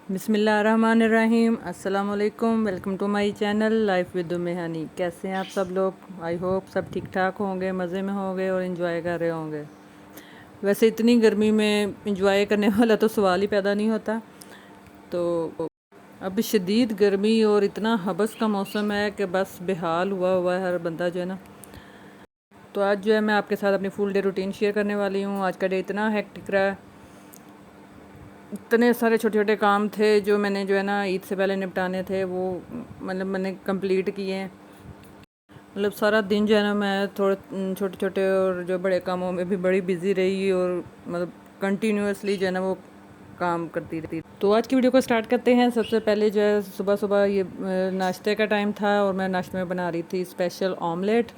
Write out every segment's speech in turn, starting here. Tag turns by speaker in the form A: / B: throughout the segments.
A: बिस्मिल्लाहिर्रहमानिर्रहीम। अस्सलाम वालेकुम। Welcome to my channel life with Mehani. कैसे हैं आप सब लोग? आई होप सब ठीक ठाक होंगे, मज़े में होंगे और इन्जॉय कर रहे होंगे। वैसे इतनी गर्मी में इन्जॉय करने वाला तो सवाल ही पैदा नहीं होता। तो अब शदीद गर्मी और इतना हबस का मौसम है कि बस बेहाल हुआ हुआ है हर बंदा जो है ना। तो आज जो है मैं आपके साथ अपनी फुल डे रूटीन शेयर करने वाली हूँ। आज का डे इतना हेक्टिक रहा है, इतने सारे छोटे छोटे काम थे जो मैंने जो है ना ईद से पहले निपटाने थे, वो मतलब मैंने कंप्लीट किए हैं। मतलब सारा दिन जो है ना मैं थोड़े छोटे छोटे और जो बड़े कामों में भी बड़ी बिजी रही और मतलब कंटिन्यूसली जो है ना वो काम करती रही। तो आज की वीडियो को स्टार्ट करते हैं। सबसे पहले जो है सुबह सुबह ये नाश्ते का टाइम था और मैं नाश्ते में बना रही थी स्पेशल ऑमलेट।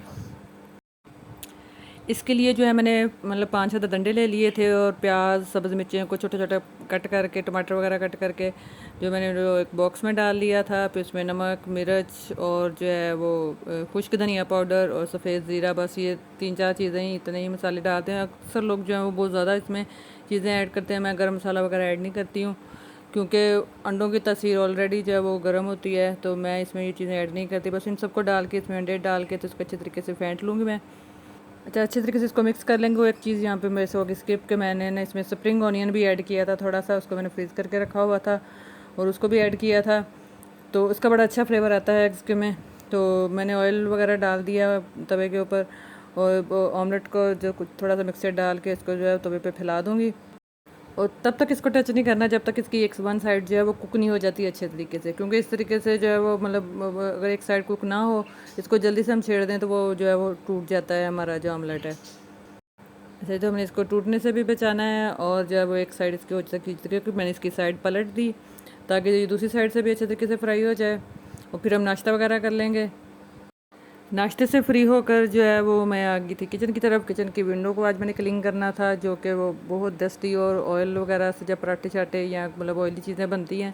A: इसके लिए जो है मैंने मतलब 5-7 अंडे ले लिए थे और प्याज सब्ज़ मिर्चियों को छोटे छोटे कट करके, टमाटर वगैरह कट करके जो मैंने जो एक बॉक्स में डाल लिया था। फिर उसमें नमक, मिर्च और जो है वो खुश्क धनिया पाउडर और सफ़ेद ज़ीरा, बस ये 3-4 चीज़ें ही, इतने ही मसाले डालते हैं। अक्सर लोग जो है वो बहुत ज़्यादा इसमें चीज़ें ऐड करते हैं। मैं गर्म मसाला वगैरह ऐड नहीं करती हूँ क्योंकि अंडों की तासीर ऑलरेडी जो है वो गर्म होती है, तो मैं इसमें ये चीज़ें ऐड नहीं करती। बस इन सबको डाल के इसमें अंडे डाल के तो इसको अच्छे तरीके से फेंट लूँगी मैं। अच्छा, अच्छे तरीके से इसको मिक्स कर लेंगे। वो एक चीज़ यहाँ पे मेरे से होगी स्किप के, मैंने ना इसमें स्प्रिंग ऑनियन भी ऐड किया था थोड़ा सा, उसको मैंने फ्रीज़ करके रखा हुआ था और उसको भी ऐड किया था, तो उसका बड़ा अच्छा फ्लेवर आता है इसके में। तो मैंने ऑयल वगैरह डाल दिया तवे के ऊपर और ऑमलेट को जो कुछ थोड़ा सा मिक्सर डाल के इसको जो है तवे पे फैला दूँगी और तब तक इसको टच नहीं करना जब तक इसकी एक वन साइड जो है वो कुक नहीं हो जाती अच्छे तरीके से, क्योंकि इस तरीके से जो है वो मतलब अगर एक साइड कुक ना हो, इसको जल्दी से हम छेड़ दें तो वो जो है वो टूट जाता है हमारा जो ऑमलेट है। ऐसे तो हमने इसको टूटने से भी बचाना है और जो है वो एक साइड इसकी हो खींच तरीके कि मैंने इसकी साइड पलट दी ताकि ये दूसरी साइड से भी अच्छे तरीके से फ्राई हो जाए और फिर हम नाश्ता वगैरह कर लेंगे। नाश्ते से फ्री होकर जो है वो मैं आ गई थी किचन की तरफ। किचन की विंडो को आज मैंने क्लीन करना था, जो कि वो बहुत डस्टी और ऑयल वगैरह से जब पराठे शाटे या मतलब ऑयली चीज़ें बनती हैं,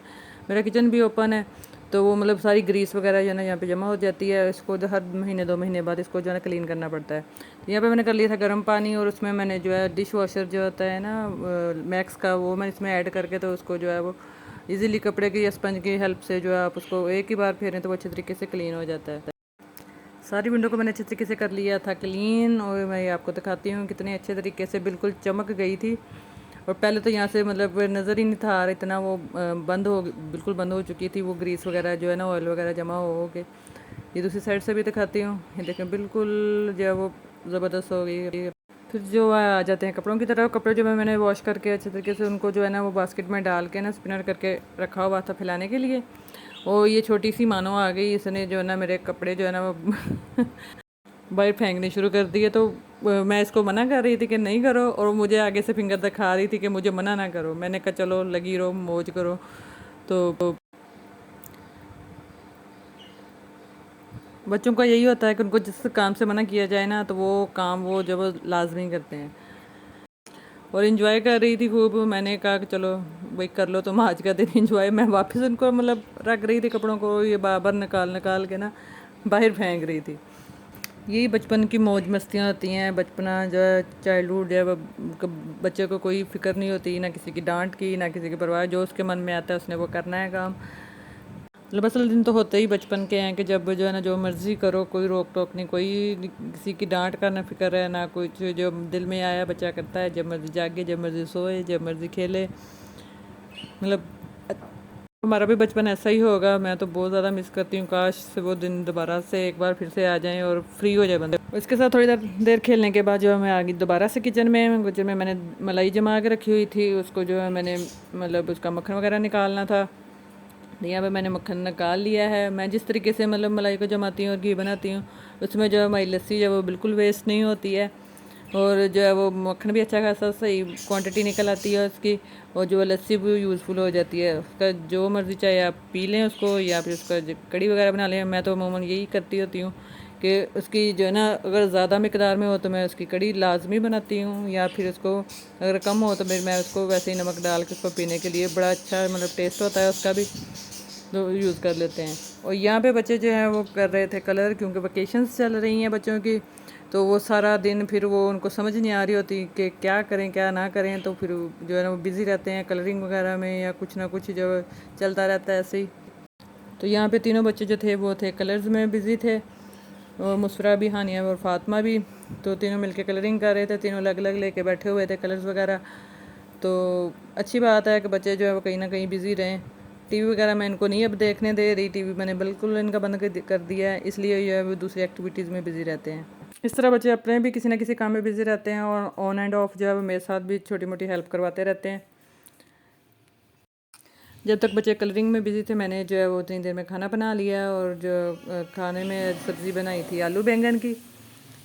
A: मेरा किचन भी ओपन है, तो वो मतलब सारी ग्रीस वगैरह जो है ना यहाँ पे जमा हो जाती है। इसको जो हर महीने 2 महीने बाद इसको जो है ना क्लीन करना पड़ता है। तो यहाँ पे मैंने कर लिया था गर्म पानी और उसमें मैंने जो है डिश वॉशर जो होता है ना मैक्स का, वो मैं इसमें ऐड करके तो उसको जो है वो ईज़िली कपड़े की या स्पंज की हेल्प से जो है आप उसको एक ही बार फेरें तो वो अच्छे तरीके से क्लीन हो जाता है। सारी विंडो को मैंने अच्छे तरीके से कर लिया था क्लीन और मैं आपको दिखाती हूँ कितने अच्छे तरीके से बिल्कुल चमक गई थी। और पहले तो यहाँ से मतलब नज़र ही नहीं था आ रहा, इतना वो बिल्कुल बंद हो चुकी थी वो ग्रीस वगैरह जो है ना ऑयल वगैरह जमा हो के। ये दूसरी साइड से भी दिखाती हूँ, ये देखें बिल्कुल जो है वो ज़बरदस्त हो गई। फिर जो आ जाते हैं कपड़ों की तरफ। कपड़े जो मैंने वॉश करके अच्छे तरीके से उनको जो है ना वो बास्केट में डाल के ना स्पिनर करके रखा हुआ था फैलाने के लिए। और ये छोटी सी मानो आ गई, इसने जो है ना मेरे कपड़े जो है ना वो बाहर फेंकने शुरू कर दिए। तो मैं इसको मना कर रही थी कि नहीं करो और मुझे आगे से फिंगर दिखा रही थी कि मुझे मना ना करो। मैंने कहा चलो लगी रहो, मौज करो। तो बच्चों का यही होता है कि उनको जिस काम से मना किया जाए ना तो वो काम वो जब लाजमी करते हैं। और इन्जॉय कर रही थी खूब। मैंने कहा कि चलो भाई कर लो तुम आज का दिन इन्जॉय। मैं वापस उनको मतलब रख रही थी कपड़ों को, ये बार निकाल निकाल के ना बाहर फेंक रही थी। यही बचपन की मौज मस्तियाँ होती हैं। बचपना जो है चाइल्डहुड है, बच्चे को कोई फिक्र नहीं होती, ना किसी की डांट की ना किसी की परवाह, जो उसके मन में आता है उसने वो करना है काम। मतलब असल दिन तो होते ही बचपन के हैं कि जब जो है ना जो मर्ज़ी करो, कोई रोक टोक नहीं, कोई किसी की डांट का ना फिक्र है ना कुछ। जो दिल में आया बच्चा करता है, जब मर्ज़ी जागे, जब मर्ज़ी सोए, जब मर्ज़ी खेले। मतलब हमारा भी बचपन ऐसा ही होगा। मैं तो बहुत ज़्यादा मिस करती हूँ, काश से वो दिन दोबारा से एक बार फिर से आ जाएं और फ्री हो जाए बंदे। इसके साथ थोड़ी देर खेलने के बाद जो है मैं आ गई दोबारा से किचन में। किचन में मैंने मलाई जमा के रखी हुई थी, उसको जो है मैंने मतलब उसका मक्खन वगैरह निकालना था। यहाँ पे मैंने मक्खन निकाल लिया है। मैं जिस तरीके से मतलब मलाई को जमाती हूँ और घी बनाती हूँ, उसमें जो है हमारी लस्सी जो है वो बिल्कुल वेस्ट नहीं होती है और जो है वो मक्खन भी अच्छा खासा सही क्वांटिटी निकल आती है उसकी, और जो लस्सी भी यूज़फुल हो जाती है। उसका जो मर्ज़ी चाहे आप पी लें उसको या फिर उसका कड़ी वगैरह बना लें। मैं तो अमूमन यही करती होती हूँ कि उसकी जो है ना अगर ज़्यादा मकदार में हो तो मैं उसकी कड़ी लाजमी बनाती हूँ, या फिर उसको अगर कम हो तो फिर मैं उसको वैसे ही नमक डाल के उसको पीने के लिए बड़ा अच्छा मतलब टेस्ट होता है उसका भी, तो यूज़ कर लेते हैं। और यहाँ पे बच्चे जो हैं वो कर रहे थे कलर, क्योंकि वकेशंस चल रही हैं बच्चों की। तो वो सारा दिन फिर वो उनको समझ नहीं आ रही होती कि क्या करें क्या ना करें, तो फिर जो है ना वो बिज़ी रहते हैं कलरिंग वगैरह में या कुछ ना कुछ जो चलता रहता है ऐसे ही। तो यहाँ पे तीनों बच्चे जो थे वो थे कलर्स में बिज़ी थे, और मुस्फरा भी, हानिया और फातिमा भी। तो तीनों मिलके कलरिंग कर रहे थे, तीनों अलग अलग लेके बैठे हुए थे कलर्स वगैरह। तो अच्छी बात है कि बच्चे जो है वो कहीं ना कहीं बिज़ी रहें। टीवी वगैरह मैं इनको नहीं अब देखने दे रही, टीवी मैंने बिल्कुल इनका बंद कर दिया है, इसलिए जो है वो दूसरी एक्टिविटीज़ में बिज़ी रहते हैं। इस तरह बच्चे अपने भी किसी ना किसी काम में बिज़ी रहते हैं, और ऑन एंड ऑफ जो है वो मेरे साथ भी छोटी मोटी हेल्प करवाते रहते हैं। जब तक बच्चे कलरिंग में बिज़ी थे मैंने जो है वो उतनी देर में खाना बना लिया, और जो खाने में सब्ज़ी बनाई थी आलू बैंगन की,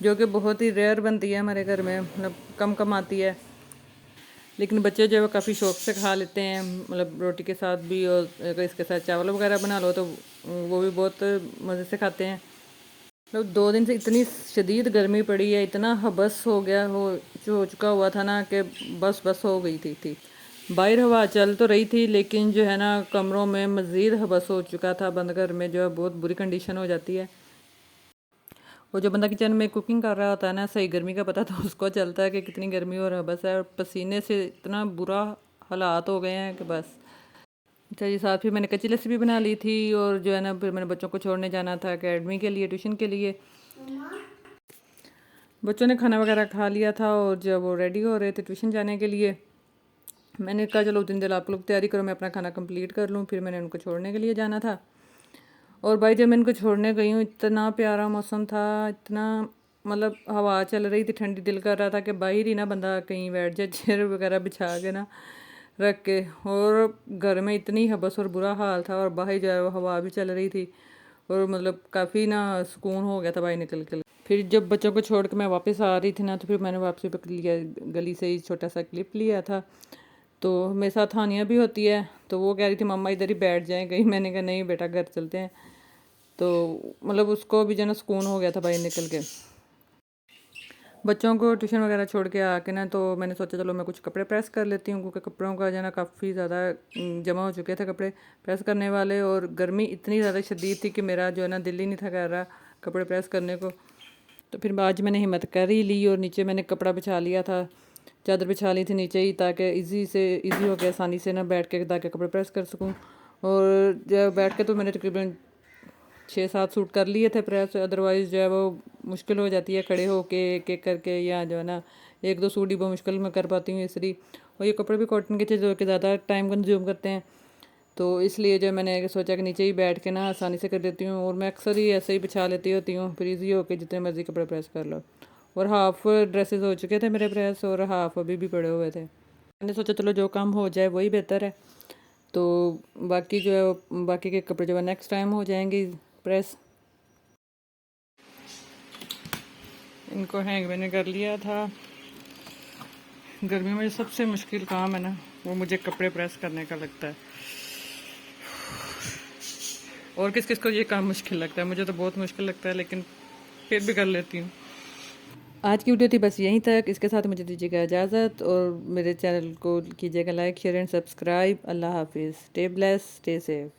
A: जो कि बहुत ही रेयर बनती है हमारे घर में, मतलब कम कम आती है। लेकिन बच्चे जो है वो काफ़ी शौक से खा लेते हैं, मतलब रोटी के साथ भी, और अगर इसके साथ चावल वगैरह बना लो तो वो भी बहुत मज़े से खाते हैं। मतलब 2 दिन से इतनी शदीद गर्मी पड़ी है, इतना हबस हो चुका हुआ था ना कि बस बस हो गई थी। बाहर हवा चल तो रही थी, लेकिन जो है ना कमरों में मज़ीद हबस हो चुका था। बंद घर में जो है बहुत बुरी कंडीशन हो जाती है। वो जो बंदा किचन में कुकिंग कर रहा होता है ना, सही गर्मी का पता तो उसको चलता है कि कितनी गर्मी और हबस है, और पसीने से इतना बुरा हालात हो गए हैं कि बस। अच्छा जी, साथ ही मैंने कच्ची लस्सी भी बना ली थी, और जो है ना फिर मैंने बच्चों को छोड़ने जाना था अकेडमी के लिए, ट्यूशन के लिए। बच्चों ने खाना वगैरह खा लिया था, और जब वो रेडी हो रहे थे ट्यूशन जाने के लिए, मैंने कहा चलो उतनी देर आप लोग तैयारी करो, मैं अपना खाना कंप्लीट कर लूँ। फिर मैंने उनको छोड़ने के लिए जाना था। और भाई जब मैं इनको छोड़ने गई हूँ, इतना प्यारा मौसम था, इतना मतलब हवा चल रही थी ठंडी, दिल कर रहा था कि बाहर ही ना बंदा कहीं बैठ जाए, चेयर वगैरह बिछा के ना रख के। और घर में इतनी हबस और बुरा हाल था, और बाहर जो है वो हवा भी चल रही थी, और मतलब काफ़ी ना सुकून हो गया था बाहर निकल के। फिर जब बच्चों को छोड़ के मैं वापस आ रही थी ना, तो फिर मैंने वापसी पर लिया, गली से ही छोटा सा क्लिप लिया था। तो मेरे साथ हानिया भी होती है, तो वो कह रही थी मम्मा इधर ही बैठ जाएं कहीं। मैंने कहा नहीं बेटा, घर चलते हैं। तो मतलब उसको भी जो ना सुकून हो गया था बाहर निकल के। बच्चों को ट्यूशन वगैरह छोड़ के आके ना, तो मैंने सोचा चलो मैं कुछ कपड़े प्रेस कर लेती हूँ, क्योंकि कपड़ों का जो ना काफ़ी ज़्यादा जमा हो चुके थे कपड़े प्रेस करने वाले, और गर्मी इतनी ज़्यादा शदीद थी कि मेरा जो है ना दिल ही नहीं था कर रहा कपड़े प्रेस करने को। तो फिर आज मैंने हिम्मत कर ही ली, और नीचे मैंने कपड़ा बिछा लिया था, चादर बिछा ली थी नीचे ही, ताकि इजी हो गया आसानी से ना बैठ के ताकि कपड़े प्रेस कर सकूं। और जब बैठ के तो मैंने तकरीबन 6-7 सूट कर लिए थे प्रेस, अदरवाइज़ जो है वो मुश्किल हो जाती है खड़े होके एक एक करके, या जो है ना 1-2 सूट ही बहुत मुश्किल में कर पाती हूँ इसलिए। और ये कपड़े भी कॉटन के थे जो कि ज़्यादा टाइम कंज्यूम करते हैं, तो इसलिए जो मैंने सोचा कि नीचे ही बैठ के ना आसानी से कर देती हूँ। और मैं अक्सर ही ऐसे ही बिछा लेती होती हूँ, फिर ईजी होके जितने मर्ज़ी कपड़े प्रेस कर लो। और हाफ़ ड्रेसेस हो चुके थे मेरे प्रेस, और हाफ़ अभी भी पड़े हुए थे। मैंने सोचा चलो जो काम हो जाए वही बेहतर है। तो बाकी जो है बाकी के कपड़े जो है नेक्स्ट टाइम हो जाएंगे प्रेस। इनको हैंग मैंने कर लिया था। गर्मी में जो सबसे मुश्किल काम है ना, वो मुझे कपड़े प्रेस करने का लगता है। और किस किस को ये काम मुश्किल लगता है, मुझे तो बहुत मुश्किल लगता है, लेकिन फिर भी कर लेती हूँ। आज की वीडियो थी बस यहीं तक। इसके साथ मुझे दीजिएगा इजाज़त, और मेरे चैनल को कीजिएगा लाइक, शेयर एंड सब्सक्राइब। अल्लाह हाफिज़। Stay bless, stay safe.